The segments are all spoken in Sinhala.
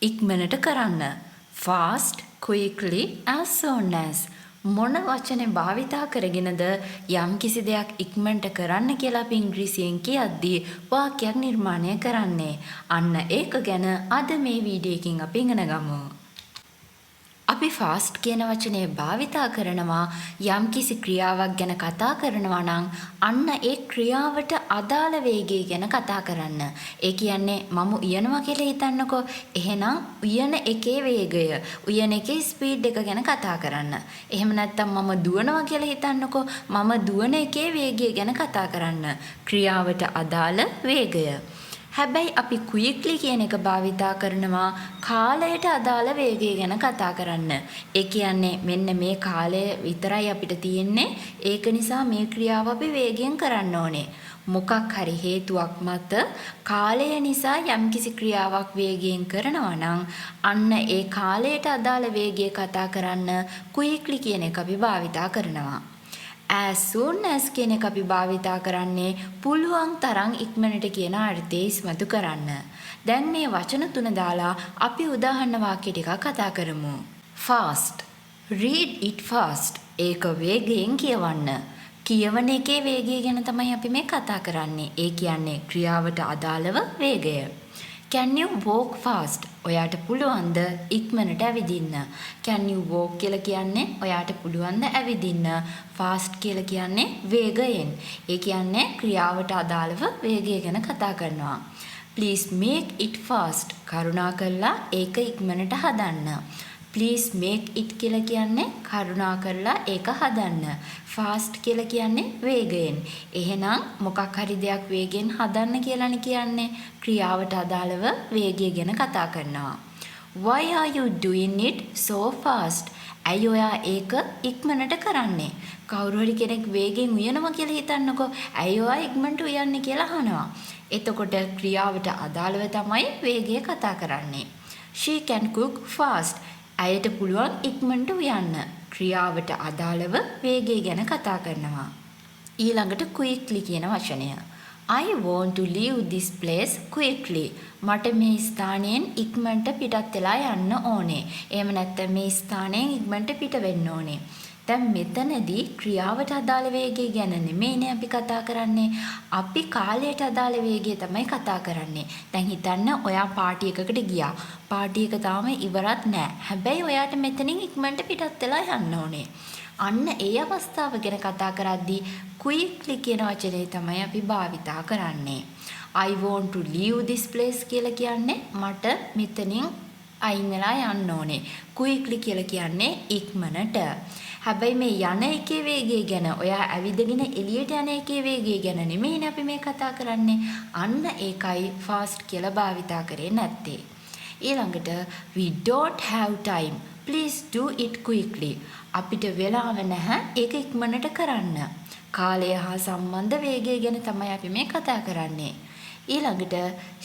ඉක්මනට කරන්න. fast, quickly, as soon as. මොන වචනේ භාවිතා කරගෙනද යම් කිසි දෙයක් ඉක්මනට කරන්න කියලා අපි ඉංග්‍රීසියෙන් කියද්දී වාක්‍යයක් නිර්මාණය කරන්නේ. අන්න ඒක ගැන අද මේ වීඩියෝ එකකින් අපි ඉගෙන ගමු. අපි ෆාස්ට් කියන වචනේ භාවිතා කරනවා යම් කිසි ක්‍රියාවක් ගැන කතා කරනවා නම් අන්න ඒ ක්‍රියාවට අදාළ වේගය ගැන කතා කරන්න. ඒ කියන්නේ මම උයනවා කියලා හිතන්නකෝ. එහෙනම් උයන එකේ වේගය, උයන එකේ ස්පීඩ් එක ගැන කතා කරන්න. එහෙම නැත්නම් මම දුවනවා කියලා හිතන්නකෝ. මම දුවන එකේ වේගය ගැන කතා කරන්න. ක්‍රියාවට අදාළ වේගය. හැබැයි අපි ක්වික්ලි කියන එක භාවිතා කරනවා කාලයට අදාළ වේගය ගැන කතා කරන්න. ඒ කියන්නේ මෙන්න මේ කාලය විතරයි අපිට තියෙන්නේ. ඒක නිසා මේ ක්‍රියාව අපි වේගයෙන් කරන්න ඕනේ. මොකක් හරි හේතුවක් මත කාලය නිසා යම්කිසි ක්‍රියාවක් වේගයෙන් කරනවා නම් අන්න ඒ කාලයට අදාළ වේගය කතා කරන්න ක්වික්ලි කියන එක අපි භාවිතා කරනවා. as soon as කියන එක අපි භාවිතා කරන්නේ පුළුවන් තරම් ඉක්මනට කියන අර්ථය ඉස්මතු කරන්න. දැන් මේ වචන තුන දාලා අපි උදාහරණ වාක්‍ය ටිකක් කතා කරමු. fast. read it fast. ඒක වේගයෙන් කියවන්න. කියවන එකේ වේගය ගැන තමයි අපි මේ කතා කරන්නේ. ඒ කියන්නේ ක්‍රියාවට අදාළව වේගය. Can you walk fast? ඔයාට පුළුවන්ද ඉක්මනට ඇවිදින්න? Can you walk කියලා කියන්නේ ඔයාට පුළුවන්ද ඇවිදින්න? fast කියලා කියන්නේ වේගයෙන්. ඒ කියන්නේ ක්‍රියාවට අදාළව වේගය ගැන කතා කරනවා. Please make it fast. කරුණාකරලා ඒක ඉක්මනට හදන්න. Please make it කියලා කියන්නේ කරුණාකරලා ඒක හදන්න. fast කියලා කියන්නේ වේගයෙන්. එහෙනම් මොකක් හරි දෙයක් වේගයෙන් හදන්න කියලානේ කියන්නේ. ක්‍රියාවට අදාළව වේගය ගැන කතා කරනවා. Why are you doing it so fast? ඇයි ඔයා ඒක ඉක්මනට කරන්නේ? කවුරු හරි කෙනෙක් වේගෙන් උයනවා කියලා හිතන්නකෝ. ඇයි ඔයා ඉක්මනට උයන්නේ කියලා අහනවා. එතකොට ක්‍රියාවට අදාළව තමයි වේගය කතා කරන්නේ. She can cook fast. ඇයට පුළුවන් ඉක්මනට උයන්න. ක්‍රියාවට අදාළව වේගය ගැන කතා කරනවා. ඊළඟට quickly කියන වචනය. I want to leave this place quickly. මට මේ ස්ථානයෙන් ඉක්මනට පිටත් වෙලා යන්න ඕනේ. එහෙම නැත්නම් මේ ස්ථානයෙන් ඉක්මනට පිට වෙන්න ඕනේ. දැන් මෙතනදී ක්‍රියාවට අදාළ වේගය ගැන නෙමෙයිනේ අපි කතා කරන්නේ. අපි කාලයට අදාළ වේගය තමයි කතා කරන්නේ. දැන් හිතන්න ඔයා පාටි එකකට ගියා. පාටි එක තාම ඉවරත් නෑ. හැබැයි ඔයාට මෙතනින් ඉක්මනට පිටත් වෙලා යන්න ඕනේ. අන්න ඒ අවස්ථාව ගැන කතා කරද්දී quickly කියන වචනේ තමයි අපි භාවිතා කරන්නේ. I want to leave this place කියලා කියන්නේ මට මෙතනින් අයින් වෙලා යන්න ඕනේ. quickly කියලා කියන්නේ ඉක්මනට. හැබැයි මේ යන එකේ වේගය ගැන ඔයා ඇවිදගෙන එළියට යන එකේ වේගය ගැන නෙමෙයිනේ අපි මේ කතා කරන්නේ. අන්න ඒකයි fast කියලා භාවිතා කරේ නැත්තේ. ඊළඟට we don't have time. Please do it quickly. අපිට වෙලාව නැහැ ඒක ඉක්මනට කරන්න. කාලය හා සම්බන්ධ වේගය ගැන තමයි අපි මේ කතා කරන්නේ. ඊළඟට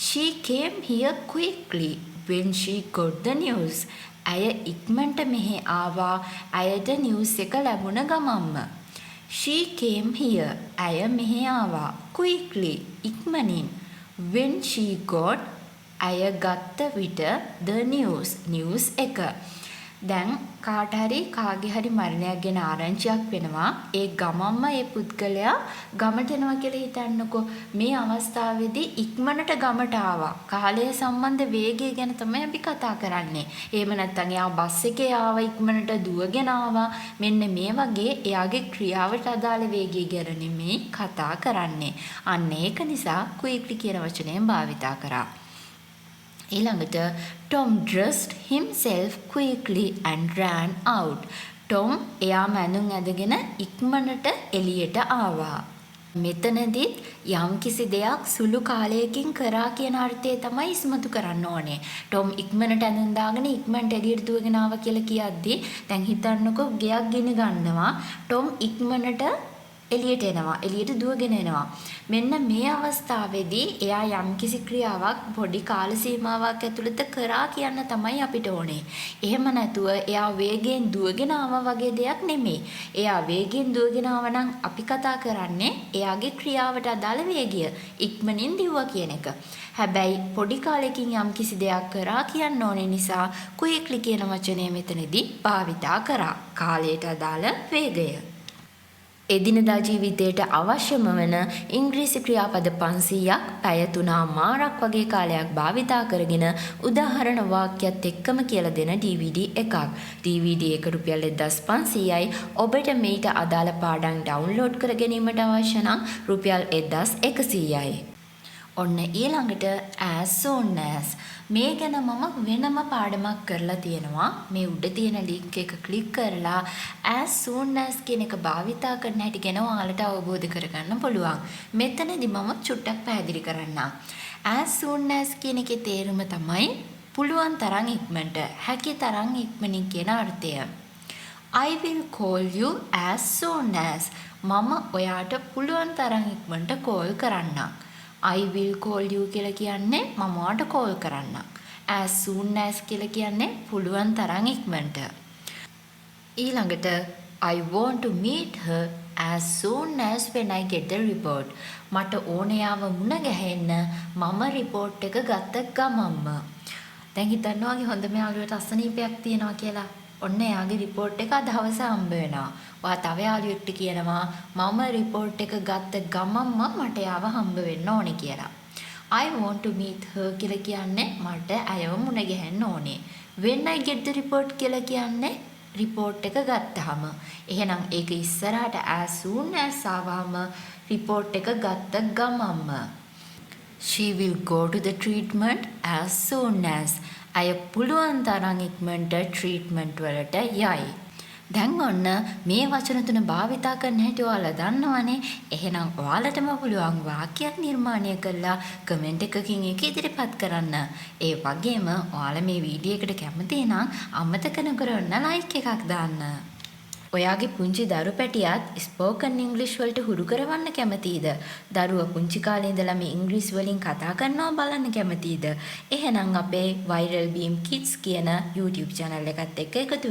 she came here quickly when she got the news. ඇය ඉක්මනට මෙහි ආවා ඇයට නිවුස් එක ලැබුණ ගමන්ම. She came here. ඇය මෙහි ආවා quickly ඉක්මනින්. When she got ඇය ගත්ත විට the news එක. දැන් කාට හරි කාගේ හරි මරණයක් ගැන ආරංචියක් වෙනවා. ඒ ගමම්ම ඒ පුද්ගලයා ගමට එනවා කියලා හිතන්නකෝ. මේ අවස්ථාවේදී ඉක්මනට ගමට ආවා. කාලය සම්බන්ධ වේගය ගැන තමයි අපි කතා කරන්නේ. එහෙම නැත්නම් එයා බස් එකේ ආවා ඉක්මනට දුවගෙන ආවා. මෙන්න මේ වගේ එයාගේ ක්‍රියාවට අදාළ වේගය ගැන නෙමෙයි කතා කරන්නේ. අන්න ඒක නිසා quickly කියන වචනයෙන් භාවිතා කරා. ඊළඟට Tom dressed himself quickly and ran out. Tom එයාම ඇඳුම් ඇඳගෙන ඉක්මනට එළියට ආවා. මෙතනදිත් යම්කිසි දෙයක් සුළු කාලයකින් කරා කියන අර්ථය තමයි ඉස්මතු කරන්න ඕනේ. Tom ඉක්මනට ඇඳුම් දාගෙන ඉක්මනට එළියට දුවගෙන ආවා කියලා කියද්දී දැන් හිතන්නකෝ ගෙයක් ගිනි ගන්නවා. Tom ඉක්මනට එළියට එනවා. එළියට දුවගෙන එනවා. මෙන්න මේ අවස්ථාවේදී එයා යම්කිසි ක්‍රියාවක් පොඩි කාල සීමාවක් ඇතුළත කරා කියන්න තමයි අපිට ඕනේ. එහෙම නැතුව එයා වේගයෙන් දුවගෙන ආවා වගේ දෙයක් නෙමෙයි. එයා වේගයෙන් දුවගෙන ආවා නම් අපි කතා කරන්නේ එයාගේ ක්‍රියාවට අදාළ වේගය. ඉක්මනින් දිව්වා කියන එක. හැබැයි පොඩි කාලෙකින් යම්කිසි දෙයක් කරා කියන්න ඕනේ නිසා quickly කියන වචනය මෙතනදී භාවිතා කරා. කාලයට අදාළ වේගය. එදිනදා ජීවිතයට අවශ්‍යම වන ඉංග්‍රීසි ක්‍රියාපද 500ක් පැය 3මාරක් වගේ කාලයක් භාවිතා කරගෙන උදාහරණ වාක්‍යත් එක්කම කියලා දෙන DVD එකක්. DVD එක රුපියල් 1500යි. ඔබට මේට අදාළ පාඩම් ඩවුන්ලෝඩ් කර ගැනීමට අවශ්‍ය නම් රුපියල් 1100යි. ඔන්න ඊළඟට as soon as මේ ගැන මම වෙනම පාඩමක් කරලා තියෙනවා. මේ උඩ තියෙන ලින්ක් එක ක්ලික් කරලා as soon as කියන එක භාවිතා කරන හැටි ගැන ඔයාලට අවබෝධ කරගන්න පුළුවන්. මෙතනදී මම චුට්ටක් පැහැදිලි කරන්නම්. as soon as කියන එකේ තේරුම තමයි පුළුවන් තරම් ඉක්මනට, හැකි තරම් ඉක්මනින් කියන අර්ථය. I will call you as soon as මම ඔයාට පුළුවන් තරම් ඉක්මනට කෝල් කරන්නම්. I will call you කියලා කියන්නේ මම ඔයාට කෝල් කරන්නම්. as soon as කියලා කියන්නේ පුළුවන් තරම් ඉක්මනට. ඊළඟට I want to meet her as soon as when I get the report. මට ඕනෑව මුණ ගැහෙන්න මම report එක ගත්ත ගමන්ම. දැන් හිතන්නවාගේ හොඳම යාළුවට අසනීපයක් තියෙනවා කියලා. ඔන්න එයාගේ report එක අද හවස හම්බ වෙනවා. ඔයා තව යාළුවෙක්ට කියනවා මම report එක ගත්ත ගමන්ම මට එයාව හම්බ වෙන්න ඕනේ කියලා. I want to meet her කියලා කියන්නේ මට ඇයව මුණ ගැහෙන්න ඕනේ. When I get the report කියලා කියන්නේ report එක ගත්තාම. එහෙනම් ඒක ඉස්සරහට as soon as ආවම report එක ගත්ත ගමන්ම. She will go to the treatment as soon as. අය පුළුවන් තරම් ඉක්මනට ට්‍රීට්මන්ට් වලට යයි. දැන් ඔන්න මේ වචන තුන භාවිතා කරන්න හැටි ඔයාලා දන්නවනේ. එහෙනම් ඔයාලටම පුළුවන් වාක්‍යයක් නිර්මාණය කරලා කමෙන්ට් එකකින් ඒක ඉදිරිපත් කරන්න. ඒ වගේම ඔයාලා මේ වීඩියෝ එකට කැමති නම් අමතක නොකරන්න ලයික් එකක් දාන්න. ඔයාගේ පුංචි දරු පැටියත් ස්පෝකන් ඉංග්‍රීසි වලට හුරු කරවන්න කැමතිද? දරුවා පුංචි කාලේ ඉඳලා මේ ඉංග්‍රීසි වලින් කතා කරනවා බලන්න කැමතිද? එහෙනම් අපේ Viral Beam Kids කියන YouTube channel එකත් එක්ක එකතු